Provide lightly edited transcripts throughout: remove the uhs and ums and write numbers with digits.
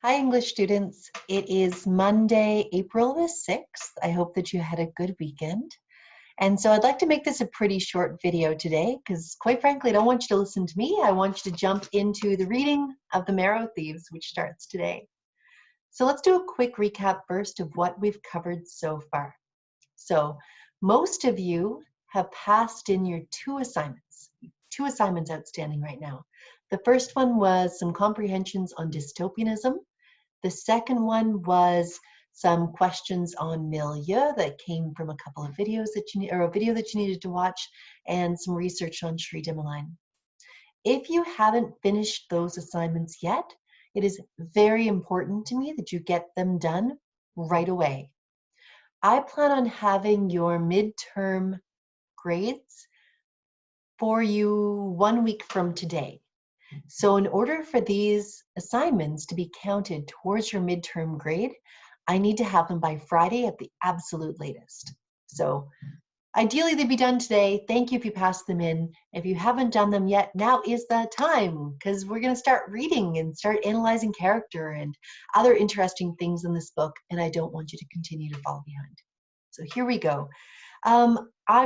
Hi, English students. It is Monday, April the 6th. I hope that you had a good weekend. And so I'd like to make this a pretty short video today because quite frankly, I don't want you to listen to me. I want you to jump into the reading of the Marrow Thieves, which starts today. So let's do a quick recap first of what we've covered so far. So most of you have passed in your two assignments outstanding right now. The first one was some comprehensions on dystopianism. The second one was some questions on milieu that came from a couple of videos that you need, or a video that you needed to watch, and some research on Cherie Dimaline. If you haven't finished those assignments yet, it is very important to me that you get them done right away. I plan on having your midterm grades for you 1 week from today. So in order for these assignments to be counted towards your midterm grade, I need to have them by Friday at the absolute latest. So ideally they'd be done today. Thank you if you passed them in. If you haven't done them yet, now is the time because we're going to start reading and start analyzing character and other interesting things in this book, and I don't want you to continue to fall behind. So here we go. I'm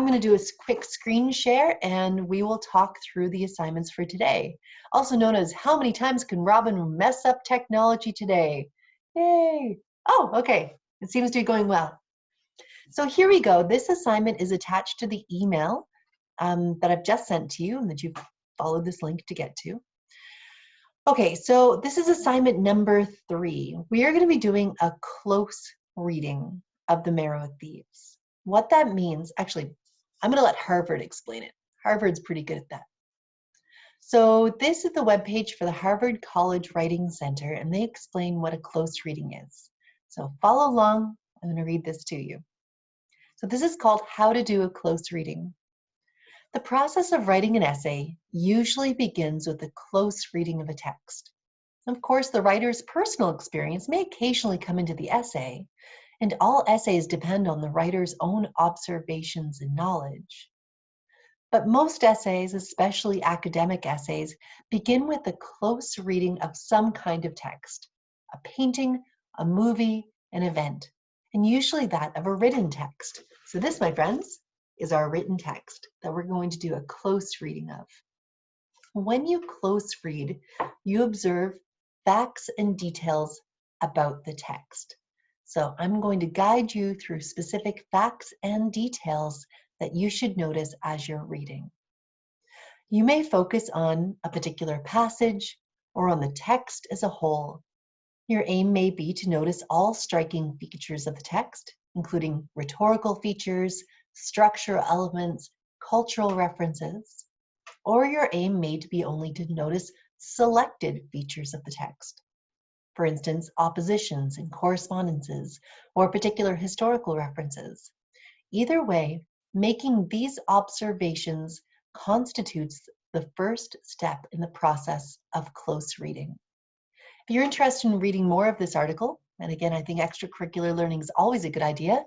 going to do a quick screen share and we will talk through the assignments for today. Also known as how many times can Robin mess up technology today? Yay! Oh, okay. It seems to be going well. So here we go. This assignment is attached to the email that I've just sent to you and that you've followed this link to get to. Okay, so this is assignment number 3. We are going to be doing a close reading of the Marrow Thieves. What that means, actually, I'm going to let Harvard explain it. Harvard's pretty good at that. So this is the webpage for the Harvard College Writing Center, and they explain what a close reading is. So follow along. I'm going to read this to you. So this is called How to Do a Close Reading. The process of writing an essay usually begins with a close reading of a text. Of course, the writer's personal experience may occasionally come into the essay, and all essays depend on the writer's own observations and knowledge. But most essays, especially academic essays, begin with a close reading of some kind of text, a painting, a movie, an event, and usually that of a written text. So this, my friends, is our written text that we're going to do a close reading of. When you close read, you observe facts and details about the text. So I'm going to guide you through specific facts and details that you should notice as you're reading. You may focus on a particular passage or on the text as a whole. Your aim may be to notice all striking features of the text, including rhetorical features, structural elements, cultural references, or your aim may be only to notice selected features of the text. For instance, oppositions and correspondences, or particular historical references. Either way, making these observations constitutes the first step in the process of close reading. If you're interested in reading more of this article, and again, I think extracurricular learning is always a good idea,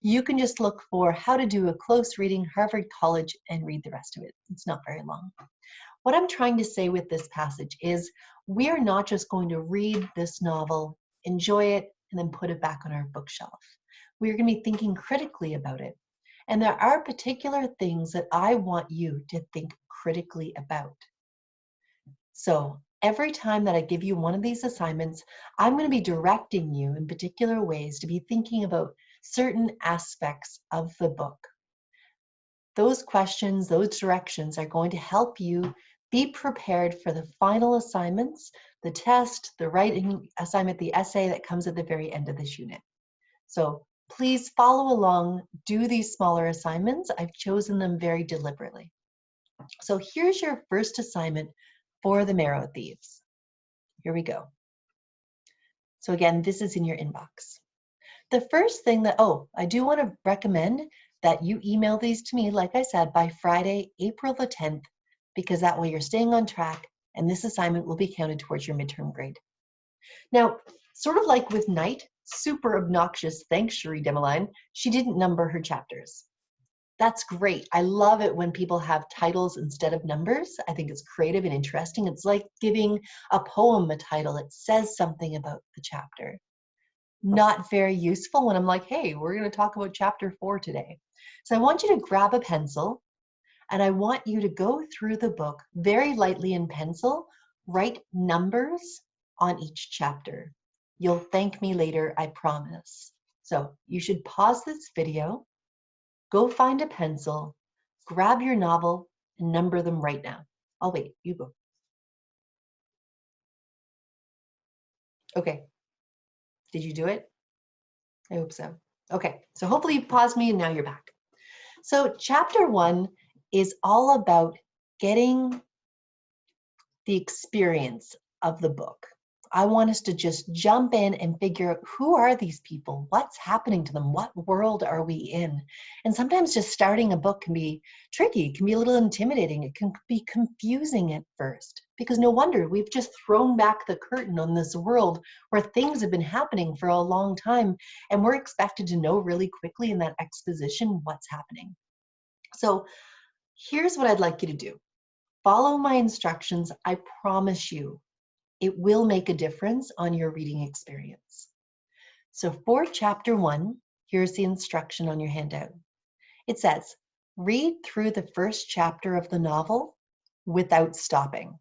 you can just look for How to Do a Close Reading, Harvard College, and read the rest of it. It's not very long. What I'm trying to say with this passage is we are not just going to read this novel, enjoy it, and then put it back on our bookshelf. We're going to be thinking critically about it. And there are particular things that I want you to think critically about. So every time that I give you one of these assignments, I'm going to be directing you in particular ways to be thinking about certain aspects of the book. Those questions, those directions are going to help you be prepared for the final assignments, the test, the writing assignment, the essay that comes at the very end of this unit. So please follow along, do these smaller assignments. I've chosen them very deliberately. So here's your first assignment for the Marrow Thieves. Here we go. So again, this is in your inbox. The first thing that, I do want to recommend that you email these to me, like I said, by Friday, April the 10th, because that way you're staying on track and this assignment will be counted towards your midterm grade. Now, sort of like with Night, super obnoxious, thanks Cherie Dimaline, she didn't number her chapters. That's great. I love it when people have titles instead of numbers. I think it's creative and interesting. It's like giving a poem a title. It says something about the chapter. Not very useful when I'm like, hey, we're going to talk about chapter 4 today. So I want you to grab a pencil and I want you to go through the book very lightly in pencil, write numbers on each chapter. You'll thank me later, I promise. So you should pause this video, go find a pencil, grab your novel, and number them right now. I'll wait, you go. Okay, did you do it? I hope so. Okay, so hopefully you paused me and now you're back. So chapter 1 is all about getting the experience of the book. I want us to just jump in and figure out, who are these people? What's happening to them? What world are we in? And sometimes just starting a book can be tricky, it can be a little intimidating, it can be confusing at first, because no wonder we've just thrown back the curtain on this world where things have been happening for a long time, and we're expected to know really quickly in that exposition what's happening. So here's what I'd like you to do. Follow my instructions. I promise you, it will make a difference on your reading experience. So for chapter 1, here's the instruction on your handout. It says, read through the first chapter of the novel without stopping,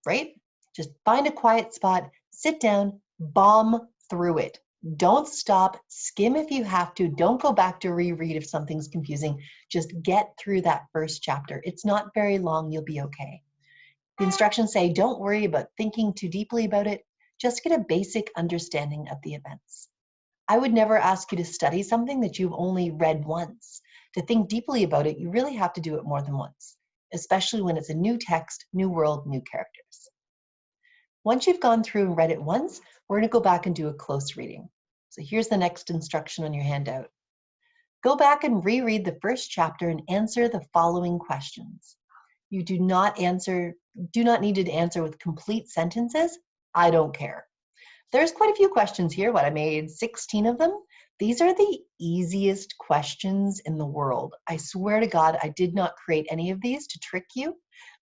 right? Just find a quiet spot, sit down, bomb through it. Don't stop, skim if you have to. Don't go back to reread if something's confusing. Just get through that first chapter. It's not very long, you'll be okay. The instructions say, don't worry about thinking too deeply about it. Just get a basic understanding of the events. I would never ask you to study something that you've only read once. To think deeply about it, you really have to do it more than once, especially when it's a new text, new world, new characters. Once you've gone through and read it once, we're going to go back and do a close reading. So here's the next instruction on your handout. Go back and reread the first chapter and answer the following questions. You do not need to answer with complete sentences. I don't care. There's quite a few questions here. I made 16 of them. These are the easiest questions in the world. I swear to God, I did not create any of these to trick you.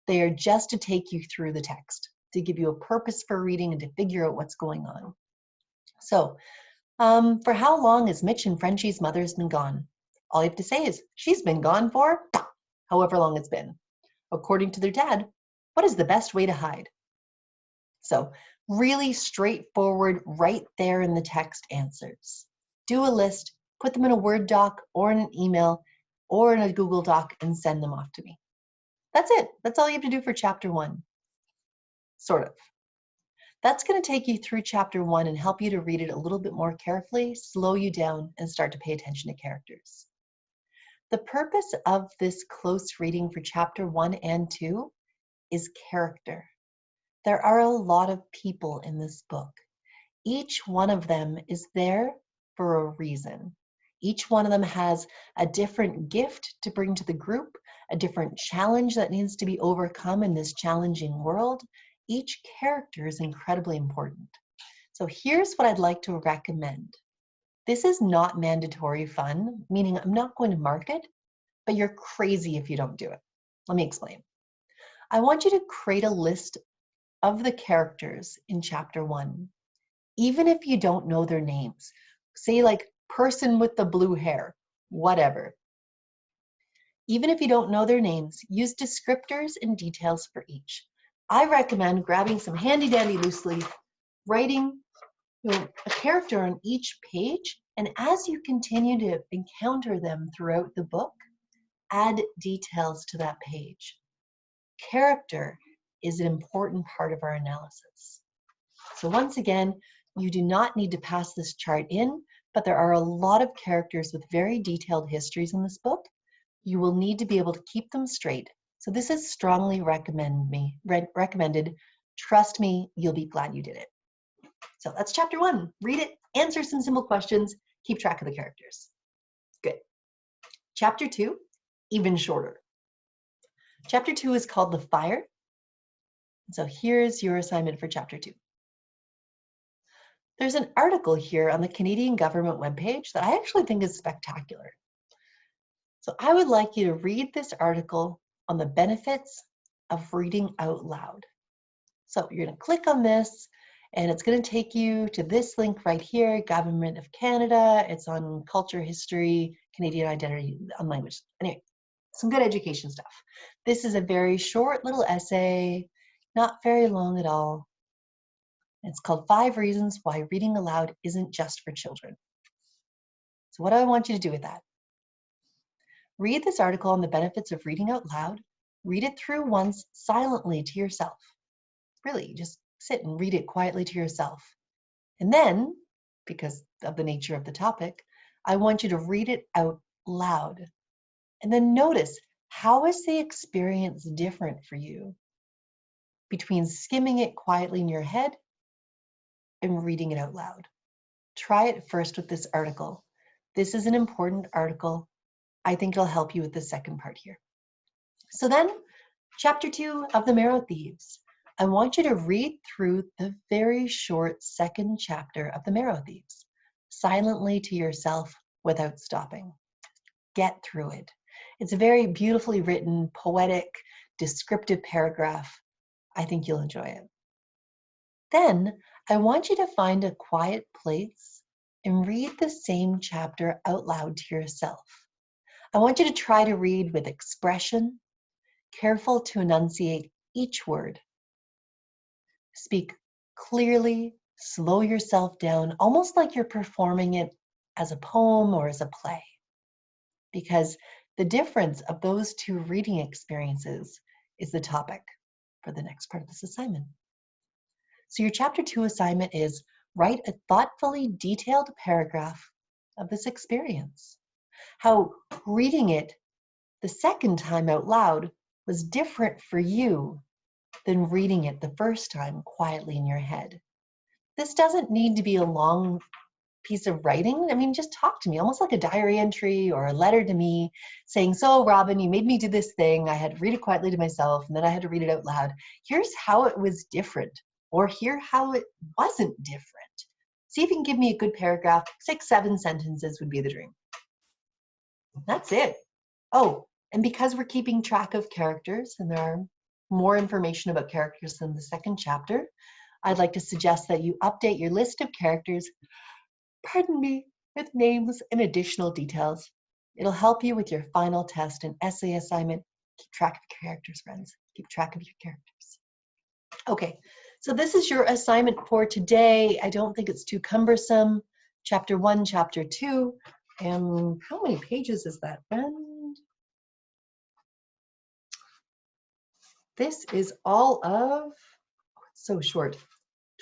They are just to take you through the text, to give you a purpose for reading and to figure out what's going on. So, for how long has Mitch and Frenchie's mother's been gone? All you have to say is, she's been gone for however long it's been. According to their dad, what is the best way to hide? So really straightforward, right there in the text answers. Do a list, put them in a Word doc or in an email or in a Google Doc and send them off to me. That's it. That's all you have to do for chapter 1. Sort of. That's going to take you through chapter 1 and help you to read it a little bit more carefully, slow you down, and start to pay attention to characters. The purpose of this close reading for chapter 1 and 2 is character. There are a lot of people in this book. Each one of them is there for a reason. Each one of them has a different gift to bring to the group, a different challenge that needs to be overcome in this challenging world. Each character is incredibly important. So here's what I'd like to recommend. This is not mandatory fun, meaning I'm not going to mark it, but you're crazy if you don't do it. Let me explain. I want you to create a list of the characters in chapter 1, even if you don't know their names. Say like person with the blue hair, whatever. Even if you don't know their names, use descriptors and details for each. I recommend grabbing some handy dandy loose leaf, writing a character on each page, and as you continue to encounter them throughout the book, add details to that page. Character is an important part of our analysis. So once again, you do not need to pass this chart in, but there are a lot of characters with very detailed histories in this book. You will need to be able to keep them straight. So this is strongly recommended. Trust me, you'll be glad you did it. So that's chapter 1. Read it, answer some simple questions, keep track of the characters. Good. Chapter 2, even shorter. Chapter 2 is called The Fire. So here's your assignment for chapter 2. There's an article here on the Canadian government webpage that I actually think is spectacular. So I would like you to read this article on the benefits of reading out loud. So you're going to click on this, and it's going to take you to this link right here, Government of Canada. It's on culture, history, Canadian identity, on language. Anyway, some good education stuff. This is a very short little essay, not very long at all. It's called 5 Reasons Why Reading Aloud Isn't Just for Children. So what do I want you to do with that? Read this article on the benefits of reading out loud. Read it through once silently to yourself. Really, just sit and read it quietly to yourself. And then, because of the nature of the topic, I want you to read it out loud. And then notice, how is the experience different for you between skimming it quietly in your head and reading it out loud? Try it first with this article. This is an important article. I think it'll help you with the second part here. So then, chapter 2 of the Marrow Thieves. I want you to read through the very short second chapter of the Marrow Thieves, silently to yourself without stopping. Get through it. It's a very beautifully written, poetic, descriptive paragraph. I think you'll enjoy it. Then I want you to find a quiet place and read the same chapter out loud to yourself. I want you to try to read with expression, careful to enunciate each word. Speak clearly, slow yourself down, almost like you're performing it as a poem or as a play. Because the difference of those two reading experiences is the topic for the next part of this assignment. So your chapter 2 assignment is write a thoughtfully detailed paragraph of this experience. How reading it the second time out loud was different for you than reading it the first time quietly in your head. This doesn't need to be a long piece of writing. I mean, just talk to me, almost like a diary entry or a letter to me saying, so Robin, you made me do this thing. I had to read it quietly to myself, and then I had to read it out loud. Here's how it was different, or here how it wasn't different. See if you can give me a good paragraph. 6, 7 sentences would be the dream. That's it. Oh, and because we're keeping track of characters, and there are more information about characters than the second chapter, I'd like to suggest that you update your list of characters, with names and additional details. It'll help you with your final test and essay assignment. Keep track of your characters, friends. Keep track of your characters. Okay, so this is your assignment for today. I don't think it's too cumbersome. Chapter 1, Chapter 2. And how many pages is that, friend? This is all of, it's so short,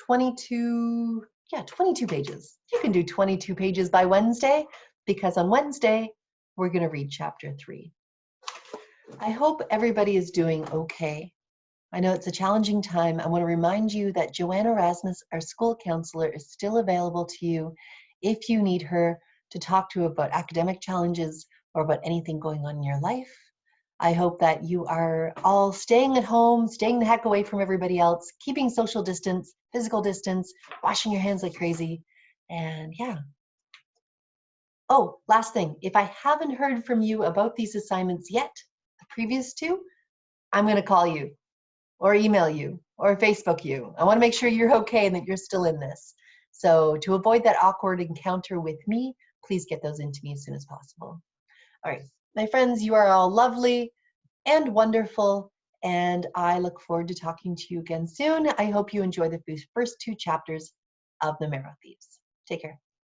22 pages. You can do 22 pages by Wednesday, because on Wednesday, we're going to read chapter 3. I hope everybody is doing okay. I know it's a challenging time. I want to remind you that Joanna Rasmus, our school counselor, is still available to you if you need her to talk to about academic challenges or about anything going on in your life. I hope that you are all staying at home, staying the heck away from everybody else, keeping social distance, physical distance, washing your hands like crazy, and yeah. Oh, last thing, if I haven't heard from you about these assignments yet, the previous 2, I'm going to call you or email you or Facebook you. I want to make sure you're okay and that you're still in this. So to avoid that awkward encounter with me, please get those into me as soon as possible. All right, my friends, you are all lovely and wonderful, and I look forward to talking to you again soon. I hope you enjoy the first 2 chapters of the Marrow Thieves. Take care.